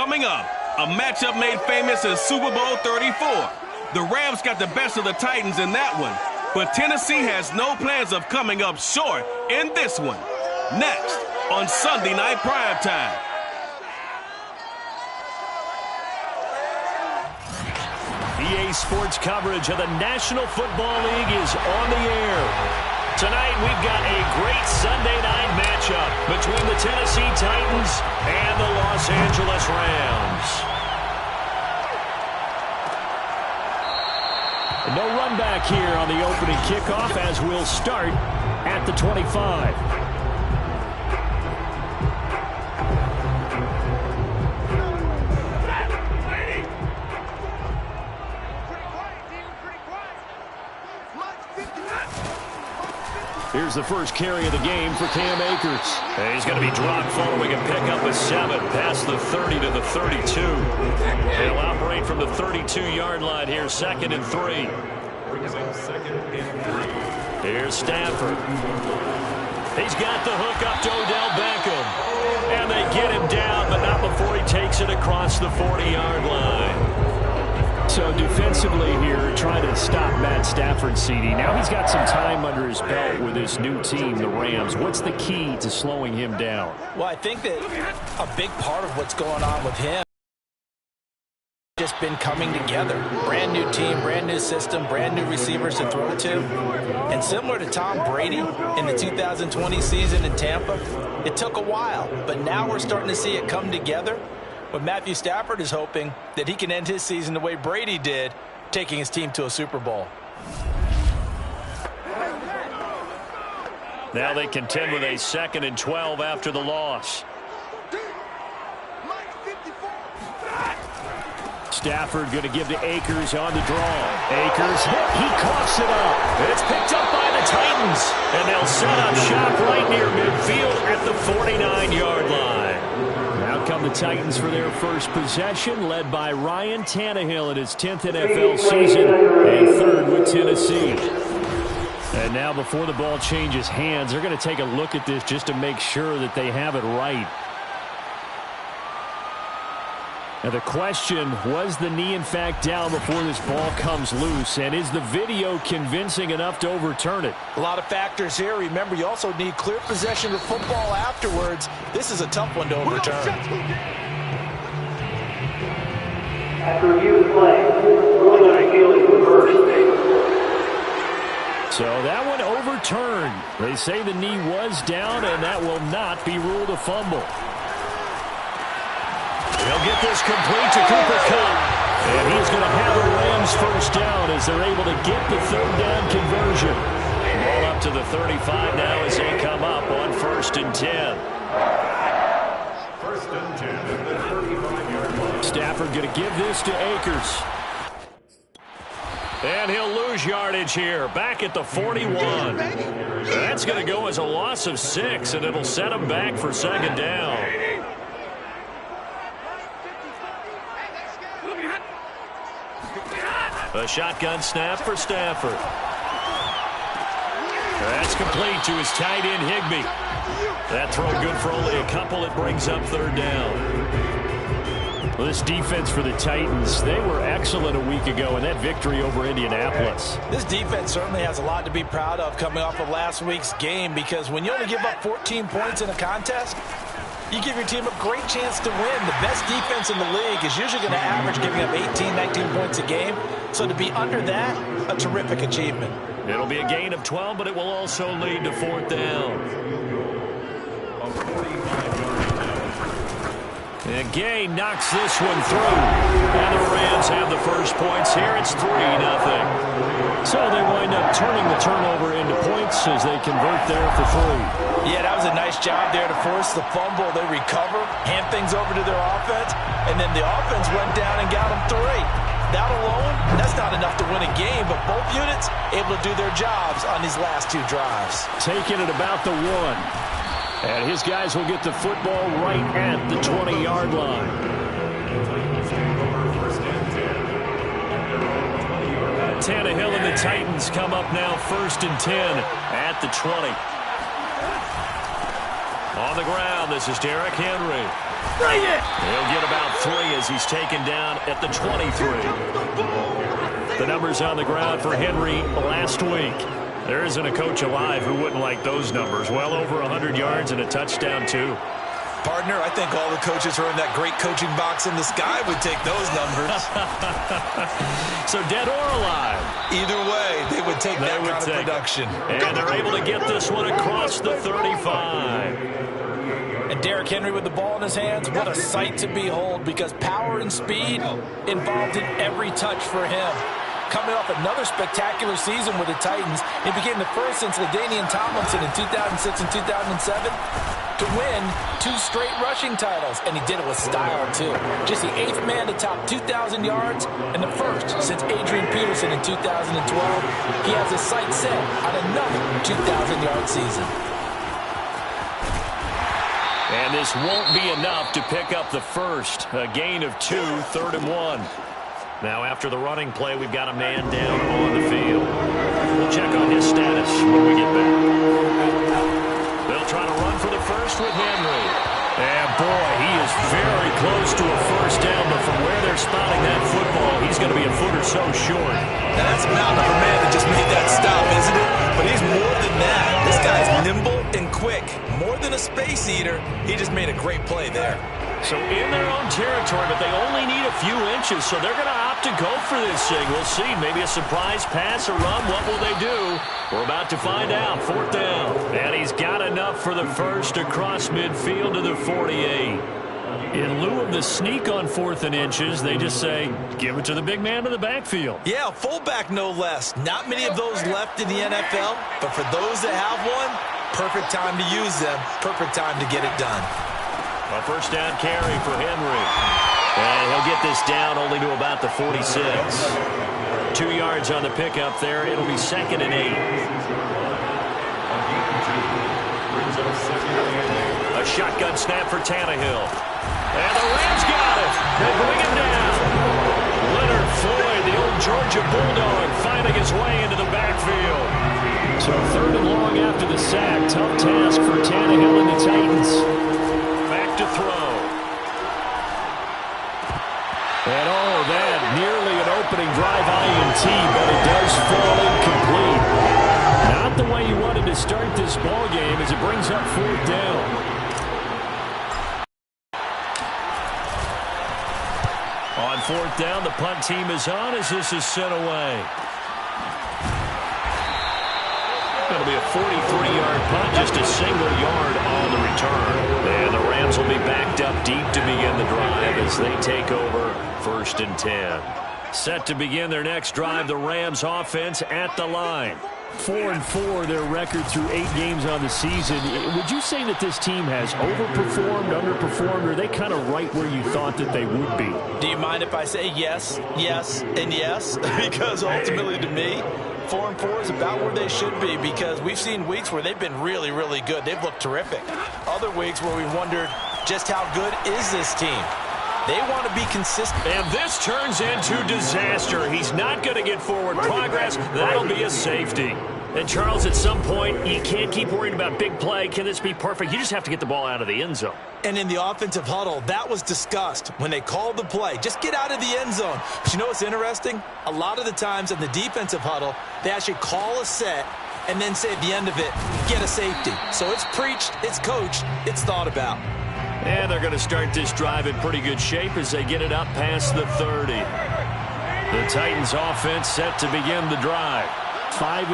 Coming up, a matchup made famous in Super Bowl 34. The Rams got the best of the Titans in that one, but Tennessee has no plans of coming up short in this one. Next, on Sunday Night Primetime. EA Sports coverage of the National Football League is on the air. Tonight, we've got a great Sunday night matchup between the Tennessee Titans and the Los Angeles Rams. No run back here on the opening kickoff as we'll start at the 25. Here's the first carry of the game for Cam Akers. And he's going to be dropped following a pickup of 7 past the 30 to the 32. They'll operate from the 32-yard line here, 2nd and 3. Here's Stafford. He's got the hook up to Odell Beckham. And they get him down, but not before he takes it across the 40-yard line. So defensively here, trying to stop Matt Stafford, CD. Now he's got some time under his belt with his new team, the Rams. What's the key to slowing him down? Well, I think that a big part of what's going on with him has just been coming together. Brand new team, brand new system, brand new receivers to throw to. And similar to Tom Brady in the 2020 season in Tampa, it took a while, but now we're starting to see it come together. But Matthew Stafford is hoping that he can end his season the way Brady did, taking his team to a Super Bowl. Now they contend with a 2nd and 12 after the loss. Stafford going to give to Akers on the draw. Akers, he coughs it up. It's picked up by the Titans. And they'll set up shop right near midfield at the 49-yard line. Now come the Titans for their first possession, led by Ryan Tannehill in his 10th NFL season and 3rd with Tennessee. And now before the ball changes hands, they're going to take a look at this just to make sure that they have it right. Now the question, was the knee in fact down before this ball comes loose? And is the video convincing enough to overturn it? A lot of factors here. Remember, you also need clear possession of football afterwards. This is a tough one to overturn. After review the play, ruling on appeal is reversed. So that one overturned. They say the knee was down, and that will not be ruled a fumble. He'll get this complete to Cooper Kupp. And he's going to have a Rams first down as they're able to get the 3rd down conversion. Ball up to the 35 now as they come up on 1st and 10. 1st and 10 at the 35-yard line. Stafford going to give this to Akers. And he'll lose yardage here, back at the 41. That's going to go as a loss of 6, and it'll set him back for 2nd down. A shotgun snap for Stafford. That's complete to his tight end, Higbee. That throw good for only a couple. It brings up 3rd down. Well, this defense for the Titans, they were excellent a week ago in that victory over Indianapolis. This defense certainly has a lot to be proud of coming off of last week's game, because when you only give up 14 points in a contest, you give your team a great chance to win. The best defense in the league is usually going to average giving up 18, 19 points a game. So to be under that, a terrific achievement. It'll be a gain of 12, but it will also lead to 4th down. And Gay knocks this one through. And the Rams have the first points here. It's 3-0. So they wind up turning the turnover into points as they convert there for 3. Yeah, that was a nice job there to force the fumble. They recover, hand things over to their offense, and then the offense went down and got them 3. That alone, that's not enough to win a game, but both units able to do their jobs on these last 2 drives. Taking it about the 1. And his guys will get the football right at the 20-yard line. Tannehill and the Titans come up now 1st and 10 at the 20. On the ground, this is Derrick Henry. Bring it! He'll get about 3 as he's taken down at the 23. The numbers on the ground for Henry last week. There isn't a coach alive who wouldn't like those numbers. Well over 100 yards and a touchdown, too. Partner, I think all the coaches who are in that great coaching box in the sky would take those numbers. So dead or alive? Either way, they would take that kind of production. And they're able to get this one across the 35. And Derrick Henry with the ball in his hands, what a sight to behold, because power and speed involved in every touch for him. Coming off another spectacular season with the Titans, he became the first since LaDainian Tomlinson in 2006 and 2007 to win 2 straight rushing titles, and he did it with style, too. Just the 8th man to top 2,000 yards, and the first since Adrian Peterson in 2012. He has his sights set on another 2,000-yard season. And this won't be enough to pick up the first. A gain of 2, 3rd and 1. Now, after the running play, we've got a man down on the field. We'll check on his status when we get back. They'll try to run for the first with Henry. And, boy, he is very close to a first down, but from where they're spotting that football, he's going to be a foot or so short. Now, that's a mountain of a man that just made that stop, isn't it? But he's more than that. This guy's nimble and quick. More than a space eater, he just made a great play there. So in their own territory, but they only need a few inches, so they're going to opt to go for this thing. We'll see. Maybe a surprise pass or run. What will they do? We're about to find out. 4th down. And he's got enough for the first across midfield to the 48. In lieu of the sneak on 4th and inches, they just say, give it to the big man in the backfield. Yeah, fullback no less. Not many of those left in the NFL, but for those that have one, perfect time to use them. Perfect time to get it done. A first down carry for Henry. And he'll get this down only to about the 46. 2 yards on the pickup there. It'll be 2nd and 8. A shotgun snap for Tannehill. And the Rams got it. They bring him down. Leonard Floyd, the old Georgia Bulldog, finding his way into the backfield. So 3rd and long after the sack. Tough task for Tannehill and the Titans. Back to throw. And that nearly an opening drive INT, but it does fall incomplete. Not the way you wanted to start this ball game as it brings up 4th down. On 4th down, the punt team is on as this is sent away. It'll be a 43-yard punt, just a single yard on the return. And the Rams will be backed up deep to begin the drive as they take over 1st and 10. Set to begin their next drive, the Rams offense at the line. 4-4 their record through 8 games on the season. Would you say that this team has overperformed, underperformed, or are they kind of right where you thought that they would be? Do you mind if I say yes, yes, and yes? Because ultimately to me, 4-4 is about where they should be, because we've seen weeks where they've been really, really good. They've looked terrific. Other weeks where we wondered just how good is this team. They want to be consistent. And this turns into disaster. He's not going to get forward progress. That'll be a safety. And, Charles, at some point, you can't keep worrying about big play. Can this be perfect? You just have to get the ball out of the end zone. And in the offensive huddle, that was discussed when they called the play. Just get out of the end zone. But you know what's interesting? A lot of the times in the defensive huddle, they actually call a set and then say at the end of it, get a safety. So it's preached, it's coached, it's thought about. And they're going to start this drive in pretty good shape as they get it up past the 30. The Titans offense set to begin the drive. 5-3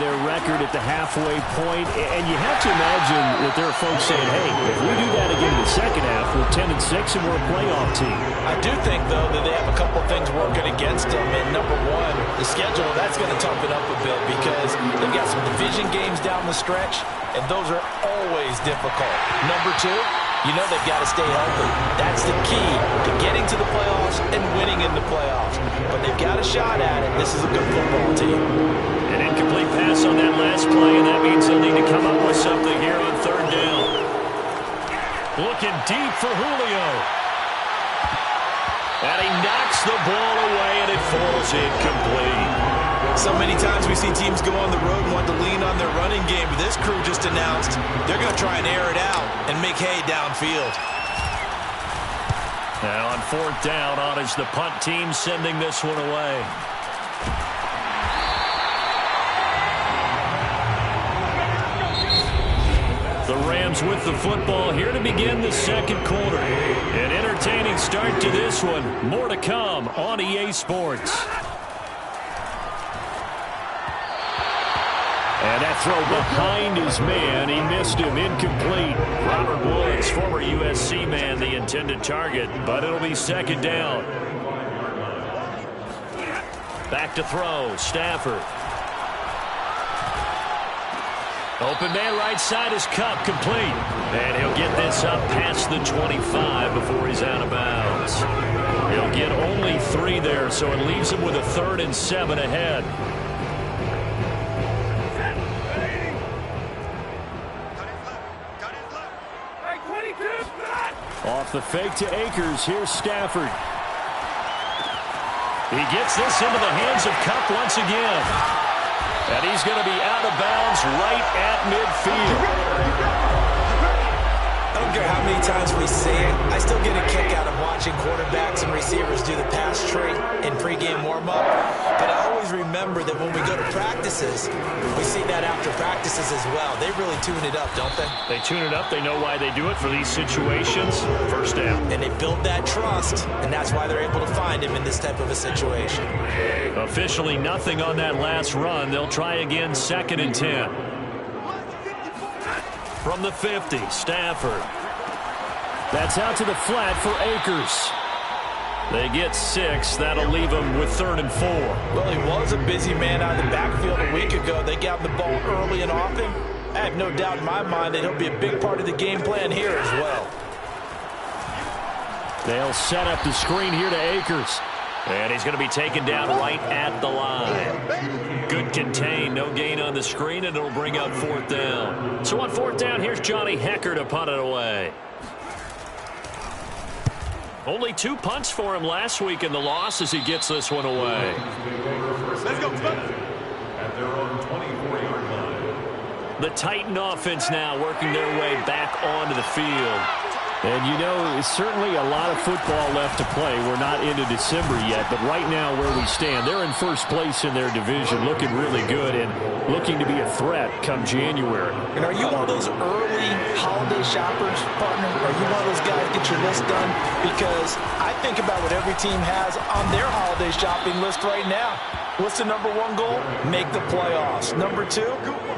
their record at the halfway point, and you have to imagine that there are folks saying, hey, if we do that again in the second half, we're 10-6 and we're a playoff team. I do think, though, that they have a couple of things working against them. And number one, the schedule, that's going to toughen up a bit because they've got some division games down the stretch, and those are always difficult. Number two, you know they've got to stay healthy. That's the key to getting to the playoffs and winning in the playoffs. But they've got a shot at it. This is a good football team. An incomplete pass on that last play, and that means they'll need to come up with something here on 3rd down. Looking deep for Julio. And he knocks the ball away, and it falls incomplete. So many times we see teams go on the road and want to lean on their running game, but this crew just announced they're going to try and air it out and make hay downfield. Now on 4th down, on is the punt team sending this one away. The Rams with the football here to begin the second quarter. An entertaining start to this one. More to come on EA Sports. And that throw behind his man. He missed him. Incomplete. Robert Woods, former USC man, the intended target, but it'll be 2nd down. Back to throw. Stafford. Open man right side is Cup, complete. And he'll get this up past the 25 before he's out of bounds. He'll get only 3 there, so it leaves him with a 3rd and 7 ahead. Off the fake to Akers. Here's Stafford. He gets this into the hands of Cup once again. And he's going to be out of bounds right at midfield. I don't care how many times we see it. I still get a kick out of watching quarterbacks and receivers do the pass tree in pregame warm-up. But I always remember that when we go to practices, we see that after practices as well. They really tune it up, don't they? They tune it up. They know why they do it for these situations. 1st down. And they build that trust, and that's why they're able to find him in this type of a situation. Officially nothing on that last run. They'll try again, 2nd and 10. From the 50, Stafford. That's out to the flat for Akers. They get 6. That'll leave him with 3rd and 4. Well, he was a busy man out of the backfield a week ago. They got the ball early and often. I have no doubt in my mind that he'll be a big part of the game plan here as well. They'll set up the screen here to Akers. And he's going to be taken down right at the line. Good contain, no gain on the screen, and it'll bring up 4th down. So on 4th down, here's Johnny Hecker to punt it away. Only 2 punts for him last week in the loss as he gets this one away. Let's go. At their own 24-yard line. The Titan offense now working their way back onto the field. And, you know, it's certainly a lot of football left to play. We're not into December yet, but right now where we stand, they're in 1st place in their division, looking really good and looking to be a threat come January. And are you one of those early holiday shoppers, partner? Are you one of those guys get your list done? Because I think about what every team has on their holiday shopping list right now. What's the number 1 goal? Make the playoffs. Number 2,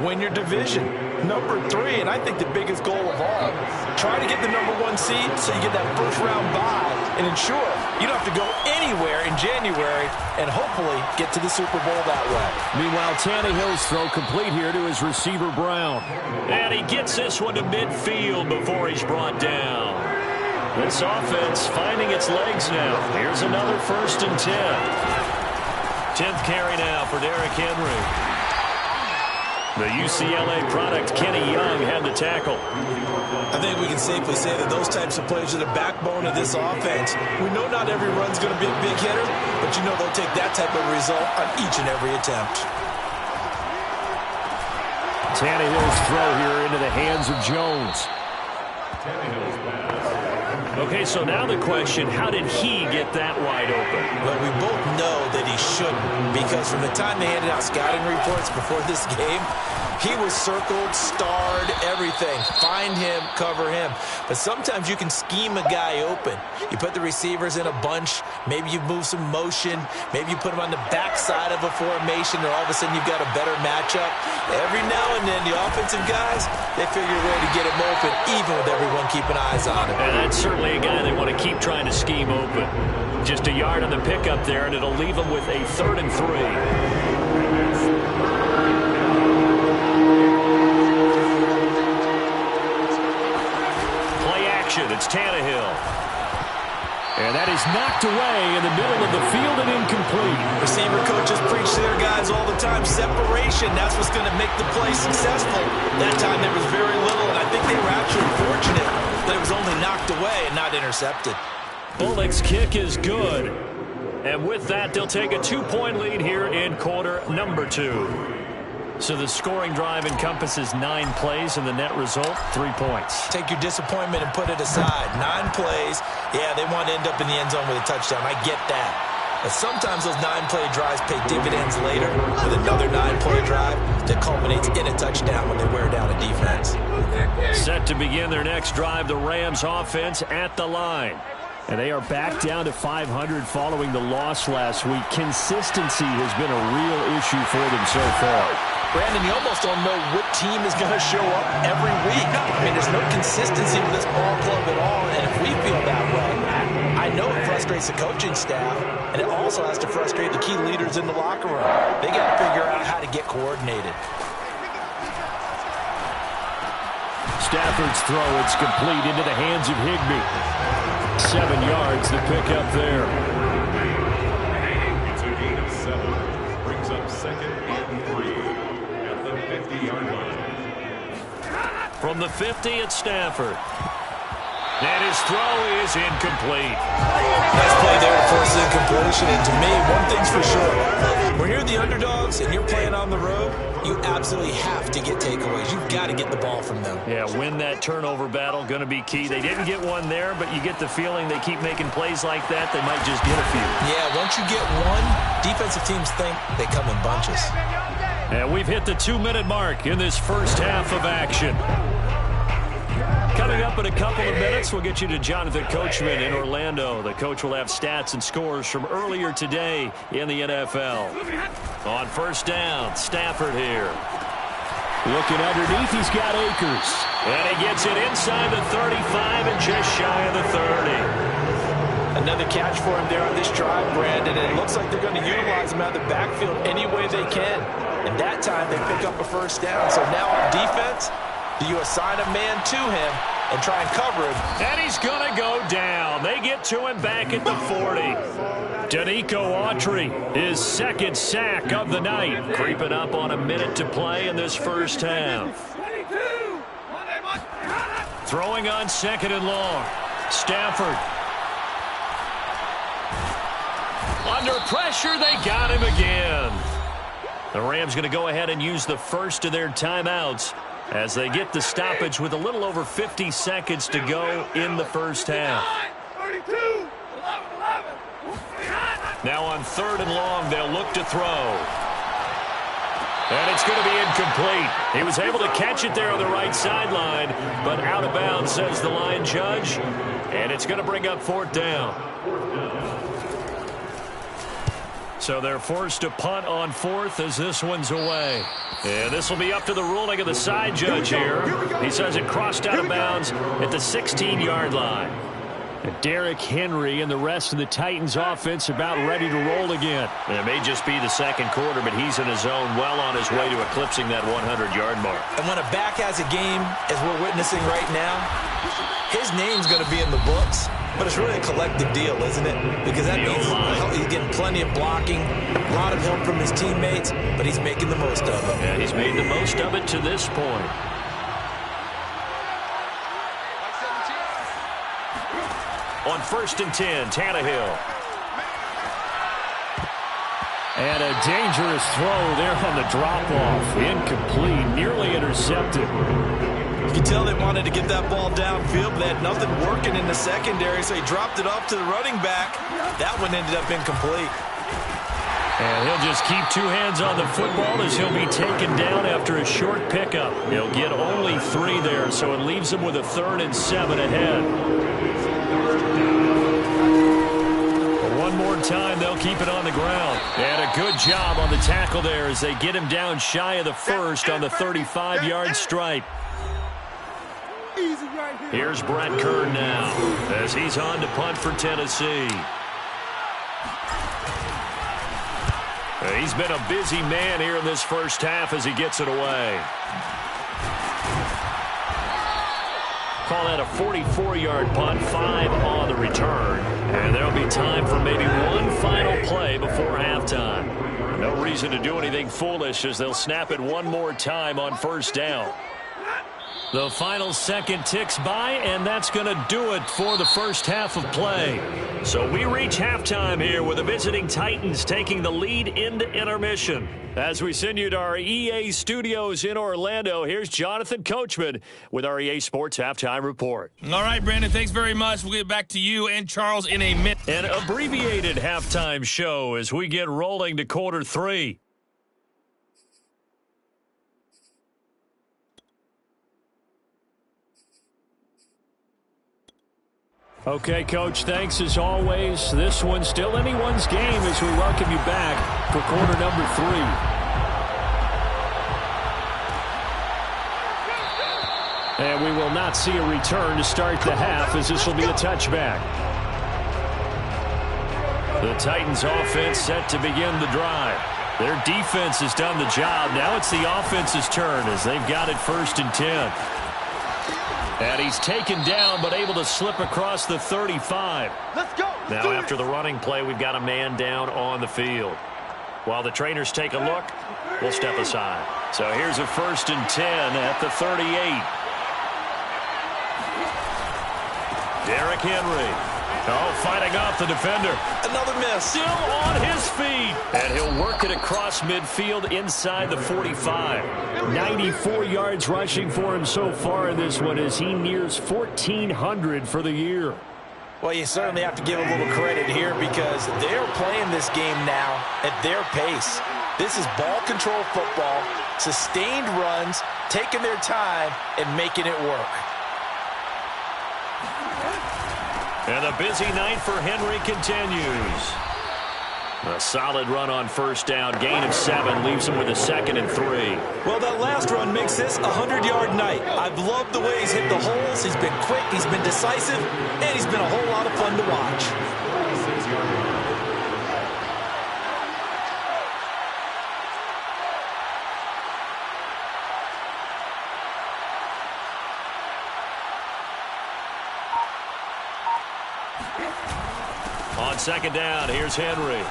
win your division. Number 3, and I think the biggest goal of all, try to get the number 1 seed so you get that 1st round bye and ensure you don't have to go anywhere in January and hopefully get to the Super Bowl that way. Meanwhile, Tannehill's throw complete here to his receiver, Brown. And he gets this one to midfield before he's brought down. This offense finding its legs now. Here's another 1st and 10. 10th carry now for Derrick Henry. The UCLA product, Kenny Young, had the tackle. I think we can safely say that those types of plays are the backbone of this offense. We know not every run's going to be a big hitter, but you know they'll take that type of result on each and every attempt. Tannehill's throw here into the hands of Jones. Tannehill's pass. Okay, so now the question, how did he get that wide open? Well, we both know that he shouldn't, because from the time they handed out scouting reports before this game, he was circled, starred, everything. Find him, cover him. But sometimes you can scheme a guy open. You put the receivers in a bunch. Maybe you move some motion. Maybe you put them on the backside of a formation, or all of a sudden you've got a better matchup. Every now and then, the offensive guys, they figure a way to get him open, even with everyone keeping eyes on him. And that's certainly a guy they want to keep trying to scheme open. Just a yard on the pickup there, and it'll leave him with a 3rd and 3. It's Tannehill. And that is knocked away in the middle of the field and incomplete. Receiver coaches preach to their guys all the time. Separation, that's what's going to make the play successful. That time there was very little, and I think they were actually fortunate that it was only knocked away and not intercepted. Bullock's kick is good. And with that, they'll take a 2-point lead here in quarter number 2. So the scoring drive encompasses 9 plays, and the net result, 3 points. Take your disappointment and put it aside. 9 plays. Yeah, they want to end up in the end zone with a touchdown. I get that. But sometimes those 9-play drives pay dividends later with another 9-play drive that culminates in a touchdown when they wear down a defense. Set to begin their next drive, the Rams offense at the line. And they are back down to 500 following the loss last week. Consistency has been a real issue for them so far. Brandon, you almost don't know what team is going to show up every week. I mean, there's no consistency with this ball club at all, and if we feel that way, I know it frustrates the coaching staff, and it also has to frustrate the key leaders in the locker room. They got to figure out how to get coordinated. Stafford's throw, it's complete into the hands of Higbee. 7 yards, the pickup there. It's a gain of 7. Brings up 2nd and 3 at the 50-yard line. From the 50, it's Stafford. And his throw is incomplete. Nice play there to force incompletion. And to me, one thing's for sure. When you're the underdogs and you're playing on the road, you absolutely have to get takeaways. You've got to get the ball from them. Yeah, win that turnover battle, going to be key. They didn't get one there, but you get the feeling they keep making plays like that, they might just get a few. Yeah, once you get one, defensive teams think they come in bunches. And we've hit the 2-minute mark in this first half of action. Coming up in a couple of minutes, we'll get you to Jonathan Coachman in Orlando. The coach will have stats and scores from earlier today in the NFL. On first down, Stafford here. Looking underneath, he's got Akers. And he gets it inside the 35 and just shy of the 30. Another catch for him there on this drive, Brandon. And it looks like they're going to utilize him out of the backfield any way they can. And that time they pick up a first down. So now on defense, do you assign a man to him and try and cover him? And he's going to go down. They get to him back at the 40. Danico Autry, his 2nd sack of the night. Creeping up on a minute to play in this first half. Throwing on 2nd and long. Stafford. Under pressure, they got him again. The Rams going to go ahead and use the first of their timeouts as they get the stoppage with a little over 50 seconds to go in the first half. Now on 3rd and long, they'll look to throw. And it's going to be incomplete. He was able to catch it there on the right sideline, but out of bounds, says the line judge. And it's going to bring up 4th down. So they're forced to punt on 4th as this one's away. And this will be up to the ruling of the side judge here. He says it crossed out of bounds at the 16-yard line. And Derrick Henry and the rest of the Titans offense about ready to roll again. And it may just be the 2nd quarter, but he's in his zone, well on his way to eclipsing that 100-yard mark. And when a back has a game, as we're witnessing right now, his name's going to be in the books. But it's really a collective deal, isn't it? Because that means he's getting plenty of blocking, a lot of help from his teammates, but he's making the most of it. Yeah, he's made the most of it to this point. On 1st and 10, Tannehill. And a dangerous throw there on the drop-off. Incomplete, nearly intercepted. You can tell they wanted to get that ball downfield, but they had nothing working in the secondary, so he dropped it off to the running back. That one ended up incomplete. And he'll just keep 2 hands on the football as he'll be taken down after a short pickup. He'll get only 3 there, so it leaves him with a 3rd and 7 ahead. One more time, they'll keep it on the ground. And a good job on the tackle there as they get him down shy of the 1st on the 35-yard stripe. Here's Brett Kern now as he's on to punt for Tennessee. He's been a busy man here in this first half as he gets it away. Call that a 44-yard punt, 5 on the return. And there'll be time for maybe one final play before halftime. No reason to do anything foolish as they'll snap it one more time on 1st down. The final second ticks by, and that's going to do it for the first half of play. So we reach halftime here with the visiting Titans taking the lead into intermission. As we send you to our EA studios in Orlando, here's Jonathan Coachman with our EA Sports Halftime Report. All right, Brandon, thanks very much. We'll get back to you and Charles in a minute. An abbreviated halftime show as we get rolling to quarter 3. Okay, Coach, thanks as always. This one's still anyone's game as we welcome you back for quarter number 3. And we will not see a return to start the half as this will be a touchback. The Titans offense set to begin the drive. Their defense has done the job. Now it's the offense's turn as they've got it 1st and 10. And he's taken down but able to slip across the 35. Let's go. Now after the running play, we've got a man down on the field. While the trainers take a look, we'll step aside. So here's a 1st and 10 at the 38. Derrick Henry. Oh, fighting off the defender. Another miss. Still on his feet. And he'll work it across midfield inside the 45. 94 yards rushing for him so far in this one as he nears 1,400 for the year. Well, you certainly have to give a little credit here because they're playing this game now at their pace. This is ball control football, sustained runs, taking their time, and making it work. And the busy night for Henry continues. A solid run on 1st down. Gain of 7 leaves him with a 2nd and 3. Well, that last run makes this a 100-yard night. I've loved the way he's hit the holes. He's been quick, he's been decisive, and he's been a whole lot of fun to watch. On 2nd down, here's Henry.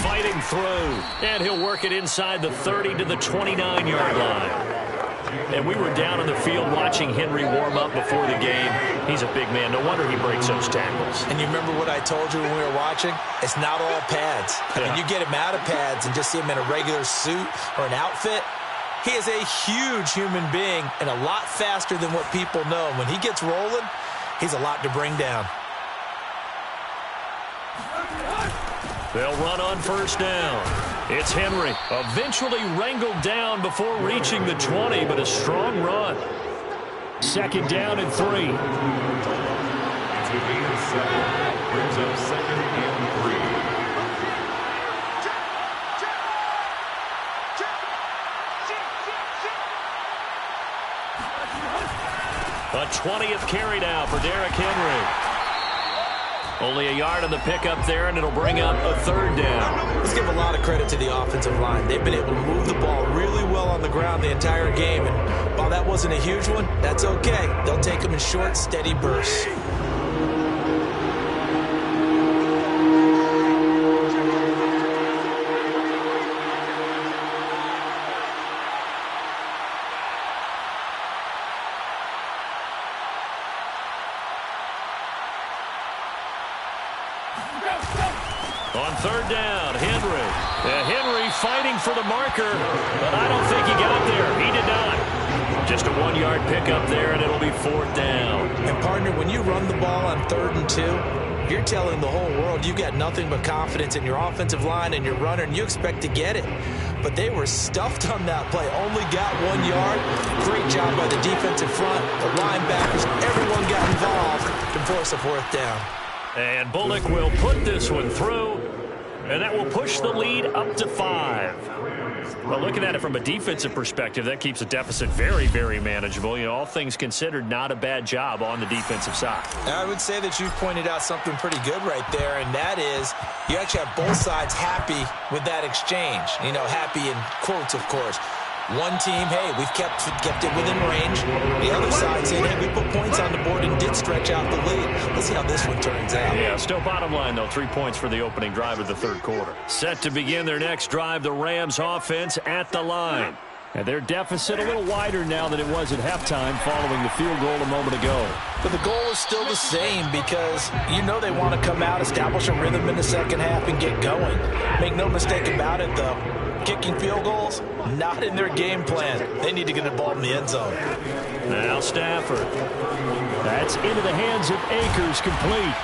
Fighting through, and he'll work it inside the 30 to the 29-yard line. And we were down on the field watching Henry warm up before the game. He's a big man. No wonder he breaks those tackles. And you remember what I told you when we were watching? It's not all pads. I mean, you get him out of pads and just see him in a regular suit or an outfit. He is a huge human being and a lot faster than what people know. When he gets rolling, he's a lot to bring down. They'll run on 1st down. It's Henry. Eventually wrangled down before reaching the 20, but a strong run. 2nd down and 3. It's a gain of 7. Brings up 2nd and 3. A 20th carry now for Derrick Henry. Only a yard on the pickup there, and it'll bring up a 3rd down. Let's give a lot of credit to the offensive line. They've been able to move the ball really well on the ground the entire game. And while that wasn't a huge one, that's okay. They'll take them in short, steady bursts. On 3rd down, Henry. Henry fighting for the marker, but I don't think he got there. He did not. Just a 1-yard pickup there, and it'll be 4th down. And, partner, when you run the ball on 3rd and 2, you're telling the whole world you got nothing but confidence in your offensive line and your runner, and you expect to get it. But they were stuffed on that play. Only got 1 yard. Great job by the defensive front, the linebackers. Everyone got involved to force a 4th down. And Bullock will put this one through, and that will push the lead up to 5. Well, looking at it from a defensive perspective, that keeps the deficit very, very manageable. You know, all things considered, not a bad job on the defensive side. I would say that you've pointed out something pretty good right there, and that is you actually have both sides happy with that exchange. You know, happy in quotes, of course. One team, hey, we've kept it within range. The other side saying, hey, we put points on the board and did stretch out the lead. Let's see how this one turns out. Yeah, still bottom line, though, 3 points for the opening drive of the 3rd quarter. Set to begin their next drive, the Rams offense at the line. And their deficit a little wider now than it was at halftime following the field goal a moment ago. But the goal is still the same because you know they want to come out, establish a rhythm in the second half, and get going. Make no mistake about it, though. Kicking field goals, not in their game plan. They need to get the ball in the end zone. Now Stafford. That's into the hands of Akers, complete.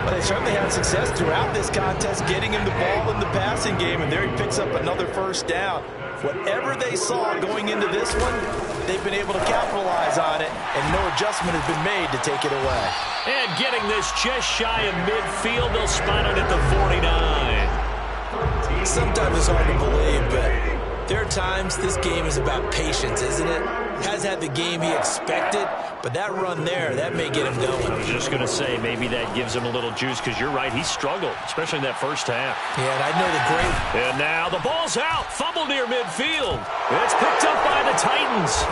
But they certainly had success throughout this contest getting him the ball in the passing game, and there he picks up another first down. Whatever they saw going into this one, they've been able to capitalize on it, and no adjustment has been made to take it away. And getting this just shy of midfield, they'll spot it at the 49. Sometimes it's hard to believe, but there are times this game is about patience, isn't it? Has had the game he expected, but that run there, that may get him going. I was just going to say, maybe that gives him a little juice, because you're right, he struggled, especially in that first half. Yeah, and I know the great... And now the ball's out, fumble near midfield. It's picked up by the Titans.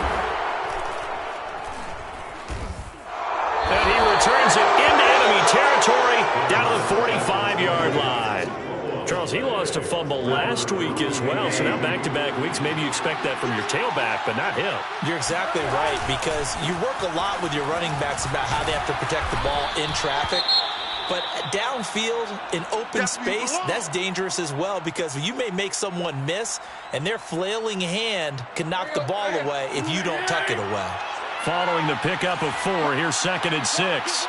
And he returns it into enemy territory, down to the 45-yard line. Charles, he lost a fumble last week as well, so now back-to-back weeks, maybe you expect that from your tailback, but not him. You're exactly right, because you work a lot with your running backs about how they have to protect the ball in traffic. But downfield, in open space, that's dangerous as well, because you may make someone miss, and their flailing hand can knock the ball away if you don't tuck it away. Following the pickup of 4, here's 2nd and 6.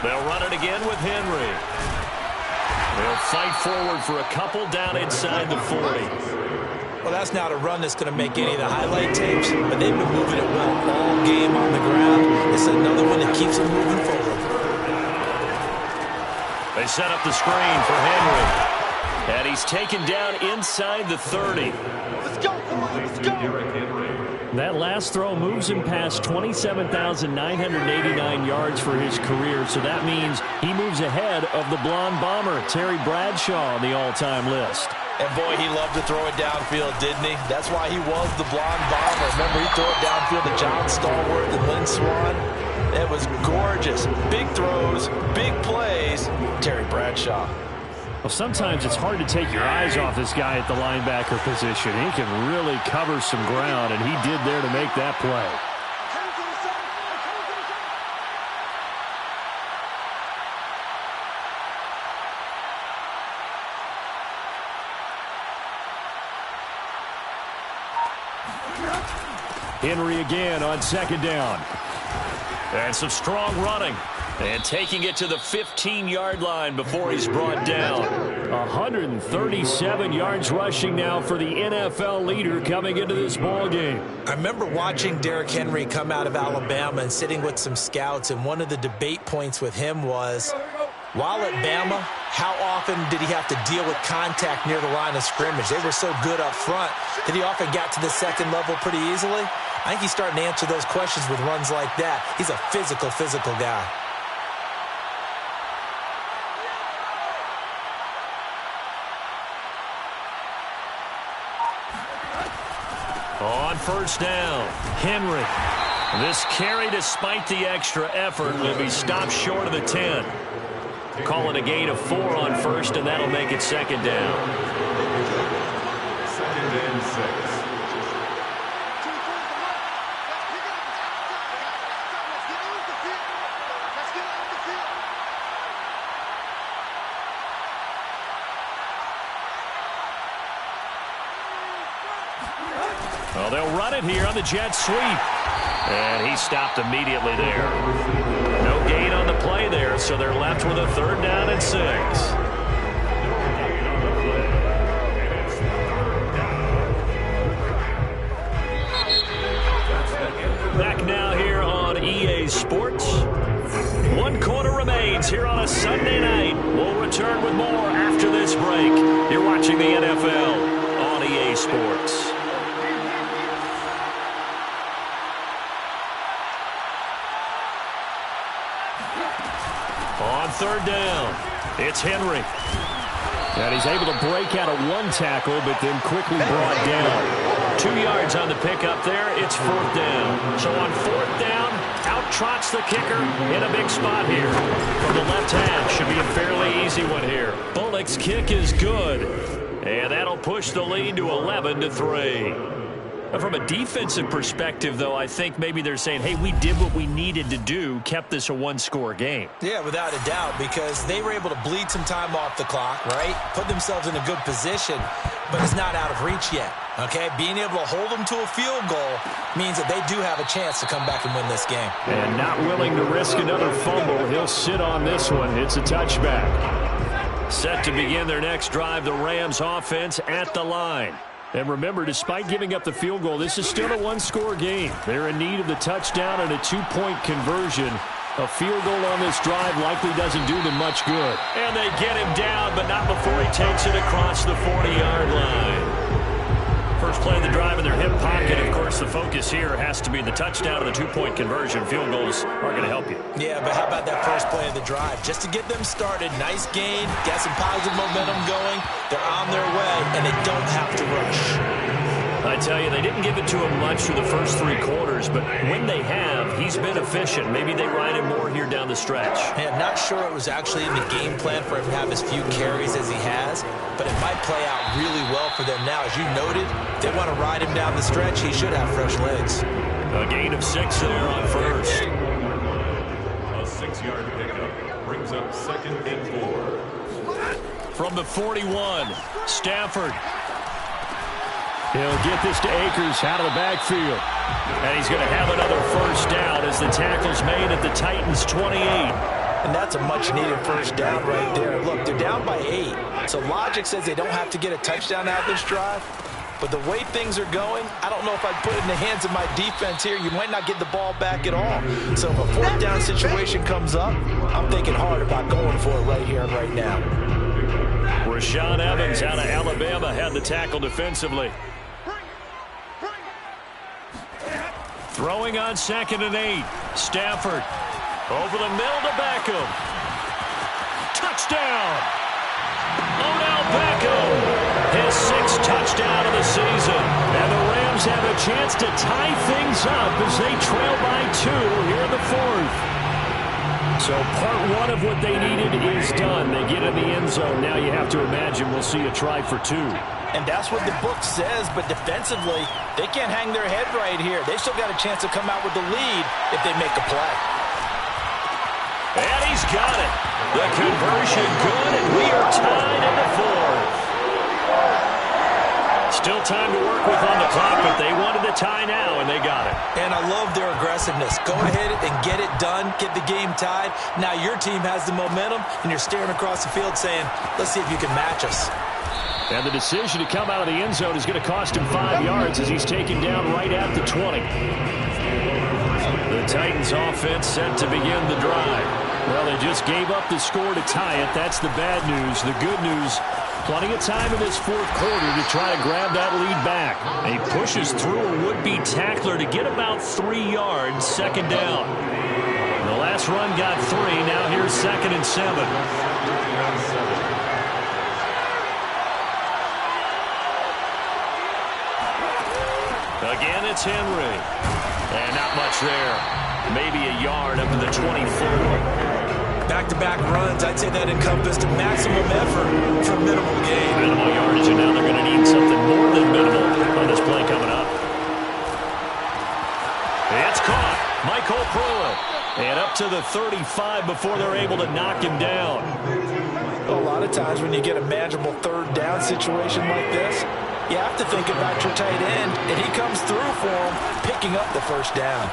They'll run it again with Henry. They'll fight forward for a couple down inside the 40. Well, that's not a run that's going to make any of the highlight tapes, but they've been moving it well all game on the ground. It's another one that keeps them moving forward. They set up the screen for Henry. And he's taken down inside the 30. Let's go. That last throw moves him past 27,989 yards for his career, so that means he moves ahead of the blonde bomber, Terry Bradshaw, on the all-time list. And boy, he loved to throw it downfield, didn't he? That's why he was the blonde bomber. Remember, he threw it downfield to John Stallworth and Lynn Swann. It was gorgeous. Big throws, big plays. Terry Bradshaw. Well, sometimes it's hard to take your eyes off this guy at the linebacker position. He can really cover some ground, and he did there to make that play. Henry again on 2nd down. And some strong running. And taking it to the 15-yard line before he's brought down. 137 yards rushing now for the NFL leader coming into this ball game. I remember watching Derrick Henry come out of Alabama and sitting with some scouts, and one of the debate points with him was, while at Bama, how often did he have to deal with contact near the line of scrimmage? They were so good up front that he often got to the second level pretty easily. I think he's starting to answer those questions with runs like that. He's a physical guy. On 1st down, Henry. This carry, despite the extra effort, will be stopped short of the 10. Call it a gain of 4 on 1st, and that'll make it 2nd down. 2nd and 6. Well, they'll run it here on the jet sweep. And he stopped immediately there. No gain on the play there, so they're left with a 3rd down and 6. Back now here on EA Sports. 1 quarter remains here on a Sunday night. We'll return with more after this break. You're watching the NFL on EA Sports. On 3rd down, it's Henry. And he's able to break out of 1 tackle, but then quickly brought down. 2 yards on the pickup there. It's 4th down. So on 4th down, out trots the kicker in a big spot here. From the left hand, should be a fairly easy one here. Bullock's kick is good. And that'll push the lead to 11-3. From a defensive perspective, though, I think maybe they're saying, hey, we did what we needed to do, kept this a one-score game. Yeah, without a doubt, because they were able to bleed some time off the clock, right? Put themselves in a good position, but it's not out of reach yet, okay? Being able to hold them to a field goal means that they do have a chance to come back and win this game. And not willing to risk another fumble, he'll sit on this one. It's a touchback. Set to begin their next drive, the Rams offense at the line. And remember, despite giving up the field goal, this is still a one-score game. They're in need of the touchdown and a two-point conversion. A field goal on this drive likely doesn't do them much good. And they get him down, but not before he takes it across the 40-yard line. First play of the drive in their hip pocket. Of course, the focus here has to be the touchdown and the two-point conversion. Field goals are going to help you. Yeah, but how about that first play of the drive? Just to get them started, nice gain, got some positive momentum going. They're on their way, and they don't have to rush. I tell you, they didn't give it to him much through the first 3 quarters, but when they have, he's been efficient. Maybe they ride him more here down the stretch. Hey, I'm not sure it was actually in the game plan for him to have as few carries as he has, but it might play out really well for them now. As you noted, if they want to ride him down the stretch, he should have fresh legs. A gain of 6 there on first. A 6-yard pickup brings up 2nd and 4. From the 41, Stafford. He'll get this to Akers out of the backfield. And he's going to have another first down as the tackle's made at the Titans' 28. And that's a much-needed first down right there. Look, they're down by 8. So logic says they don't have to get a touchdown out of this drive. But the way things are going, I don't know if I'd put it in the hands of my defense here. You might not get the ball back at all. So if a 4th down situation comes up, I'm thinking hard about going for it right here and right now. Rashaan Evans out of Alabama had the tackle defensively. Throwing on 2nd and 8. Stafford over the middle to Beckham. Touchdown! Odell Beckham, his 6th touchdown of the season. And the Rams have a chance to tie things up as they trail by 2 here in the 4th. So part 1 of what they needed is done. They get in the end zone. Now you have to imagine we'll see a try for 2. And that's what the book says, but defensively, they can't hang their head right here. They still got a chance to come out with the lead if they make a play. And he's got it. The conversion good, and we are tied in the 4th. Still time to work with on the clock, but they wanted the tie now, and they got it. And I love their aggressiveness. Go ahead and get it done, get the game tied. Now your team has the momentum, and you're staring across the field saying, let's see if you can match us. And the decision to come out of the end zone is going to cost him 5 yards as he's taken down right at the 20. The Titans offense set to begin the drive. Well, they just gave up the score to tie it. That's the bad news. The good news, plenty of time in this 4th quarter to try to grab that lead back. He pushes through a would-be tackler to get about 3 yards, 2nd down. The last run got 3. Now here's 2nd and 7. Again, it's Henry. And not much there. Maybe a yard up to the 24. Back-to-back runs, I'd say that encompassed maximum effort for minimal gain. Minimal yardage, and now they're going to need something more than minimal on this play coming up. It's caught. Michael Pruitt. And up to the 35 before they're able to knock him down. A lot of times when you get a manageable 3rd down situation like this, you have to think about your tight end, and he comes through for him, picking up the first down.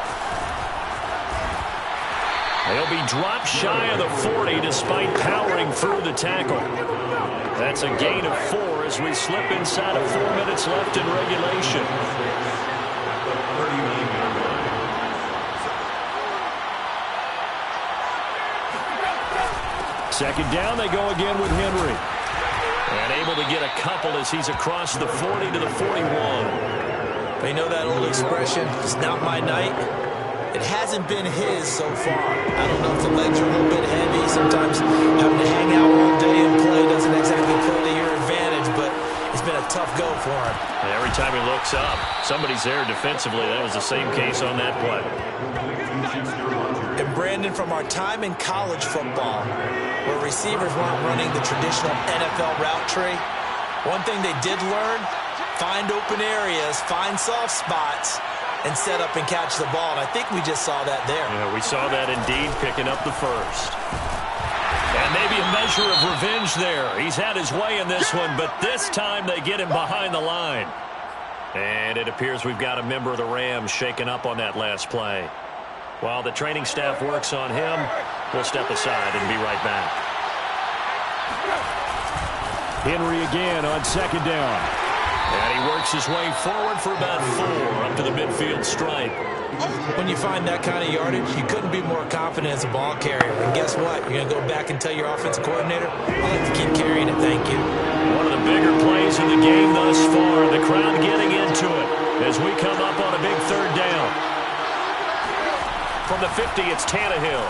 They'll be dropped shy of the 40 despite powering through the tackle. That's a gain of 4 as we slip inside of 4 minutes left in regulation. Second down, they go again with Henry. And able to get a couple as he's across the 40 to the 41. They know that old expression, it's not my night. It hasn't been his so far. I don't know if the legs are a little bit heavy. Sometimes having to hang out all day and play doesn't exactly play to your advantage, but it It's been a tough go for him. Every time he looks up, somebody's there defensively. That was the same case on that play. And Brandon, from our time in college football, where receivers weren't running the traditional NFL route tree, one thing they did learn, find open areas, find soft spots, and set up and catch the ball. And I think we just saw that there. Yeah, we saw that indeed, picking up the first. And maybe a measure of revenge there. He's had his way in this one, but this time they get him behind the line. And it appears we've got a member of the Rams shaken up on that last play. While the training staff works on him, we'll step aside and be right back. Henry again on second down. And he works his way forward for about 4 up to the midfield stripe. When you find that kind of yardage, you couldn't be more confident as a ball carrier. And guess what? You're going to go back and tell your offensive coordinator, I'd like to keep carrying it, thank you. One of the bigger plays in the game thus far. The crowd getting into it as we come up on a big third down. From the 50, it's Tannehill.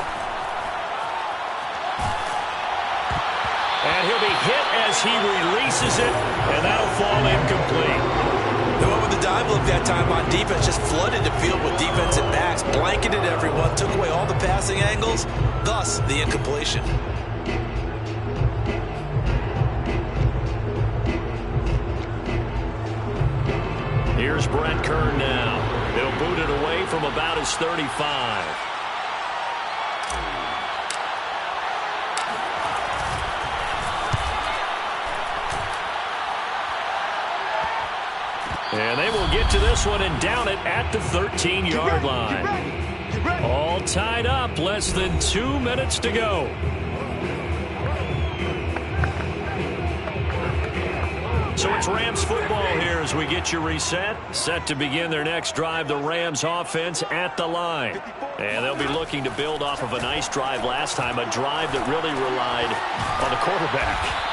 And he'll be hit as he releases it, and that'll fall incomplete. They went with the dive look that time on defense, just flooded the field with defensive backs, blanketed everyone, took away all the passing angles, thus the incompletion. Here's Brett Kern now. He'll boot it away from about his 35. And they will get to this one and down it at the 13-yard line. All tied up, less than 2 minutes to go. So it's Rams football here as we get you reset. Set to begin their next drive, the Rams offense at the line. And they'll be looking to build off of a nice drive last time, a drive that really relied on the quarterback.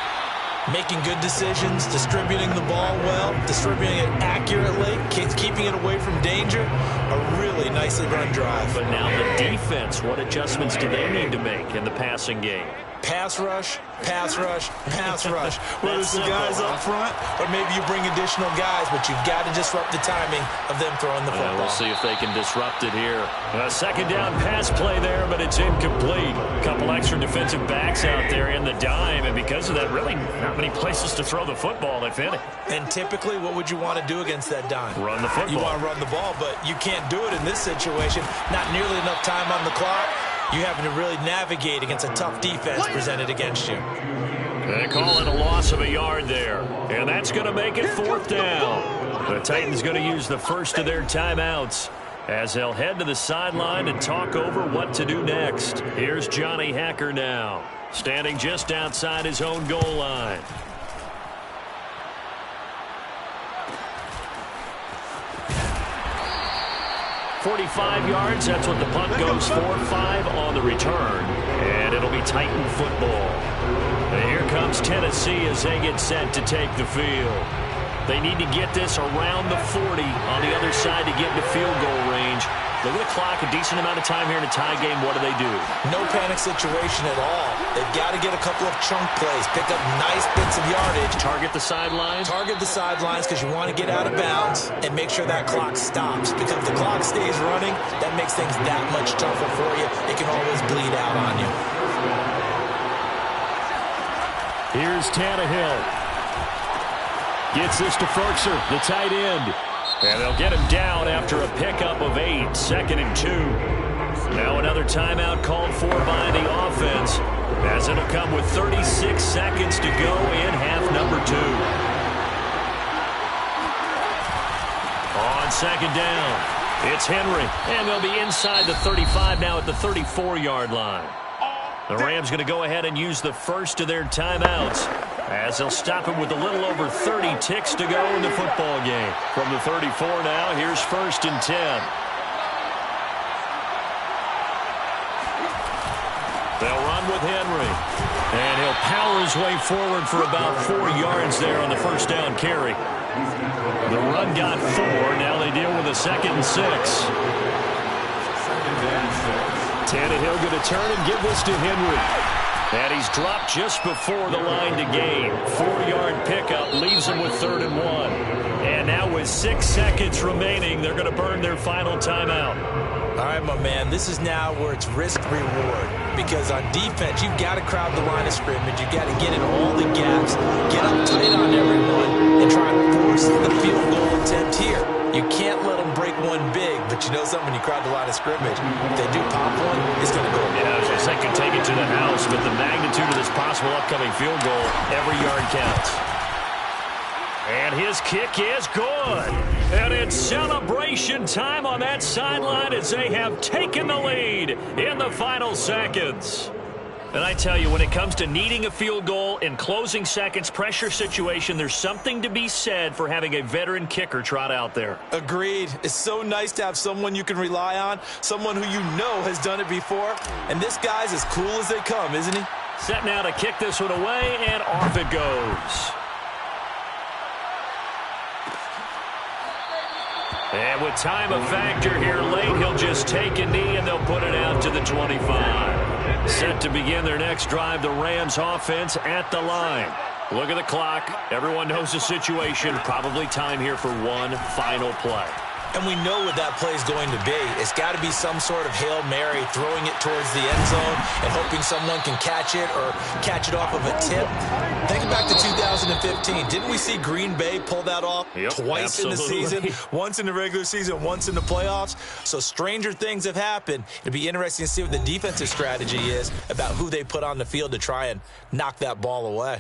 Making good decisions, distributing the ball well, distributing it accurately, keeping it away from danger. A really nicely run drive. But now the defense, what adjustments do they need to make in the passing game? Pass rush, pass rush, pass rush. Whether it's the guys up front or maybe you bring additional guys, but you've got to disrupt the timing of them throwing the football. We'll see if they can disrupt it here. A second down pass play there, but it's incomplete. A couple extra defensive backs out there in the dime, and because of that, really not many places to throw the football, if any. And typically, what would you want to do against that dime? Run the football. You want to run the ball, but you can't do it in this situation. Not nearly enough time on the clock. You having to really navigate against a tough defense presented against you. They call it a loss of a yard there. And that's going to make it 4th down. The Titans going to use the first of their timeouts as they'll head to the sideline and talk over what to do next. Here's Johnny Hacker now, standing just outside his own goal line. .45 yards, that's what the punt goes for. 5 on the return, and it'll be Titan football. And here comes Tennessee as they get set to take the field. They need to get this around the 40 on the other side to get into field goal range. Look at the clock, a decent amount of time here in a tie game. What do? No panic situation at all. They've got to get a couple of chunk plays, pick up nice bits of yardage. Target the sidelines? Target the sidelines because you want to get out of bounds and make sure that clock stops. Because if the clock stays running, that makes things that much tougher for you. It can always bleed out on you. Here's Tannehill. Gets this to Ferkser, the tight end. And they'll get him down after a pickup of 8, 2nd and 2. Now another timeout called for by the offense, as it'll come with 36 seconds to go in half number 2. On second down, it's Henry, and they'll be inside the 35 now at the 34-yard line. The Rams going to go ahead and use the first of their timeouts as they'll stop him with a little over 30 ticks to go in the football game. From the 34 now, here's 1st and 10. They'll run with Henry, and he'll power his way forward for about 4 yards there on the first down carry. The run got 4. Now they deal with a 2nd and 6. Tannehill going to turn and give this to Henry. And he's dropped just before the line to gain. 4-yard pickup leaves him with 3rd and 1. And now with 6 seconds remaining, they're going to burn their final timeout. All right, my man, this is now where it's risk-reward. Because on defense, you've got to crowd the line of scrimmage. You've got to get in all the gaps, get up tight on everyone, and try to force the field goal attempt here. You can't let them break one big, but you know something, when you crowd the line of scrimmage, if they do pop one, it's going to go. Yeah, I was going to say, can take it to the house, but the magnitude of this possible upcoming field goal, every yard counts. And his kick is good. And it's celebration time on that sideline as they have taken the lead in the final seconds. And I tell you, when it comes to needing a field goal in closing seconds, pressure situation, there's something to be said for having a veteran kicker trot out there. Agreed. It's so nice to have someone you can rely on, someone who you know has done it before. And this guy's as cool as they come, isn't he? Set now to kick this one away, and off it goes. And with time a factor here late, he'll just take a knee and they'll put it out to the 25. Set to begin their next drive, the Rams offense at the line. Look at the clock. Everyone knows the situation. Probably time here for one final play. And we know what that play is going to be. It's got to be some sort of Hail Mary, throwing it towards the end zone and hoping someone can catch it or catch it off of a tip. Think back to 2015. Didn't we see Green Bay pull that off twice in the season? Once in the regular season, once in the playoffs. So stranger things have happened. It'll be interesting to see what the defensive strategy is about who they put on the field to try and knock that ball away.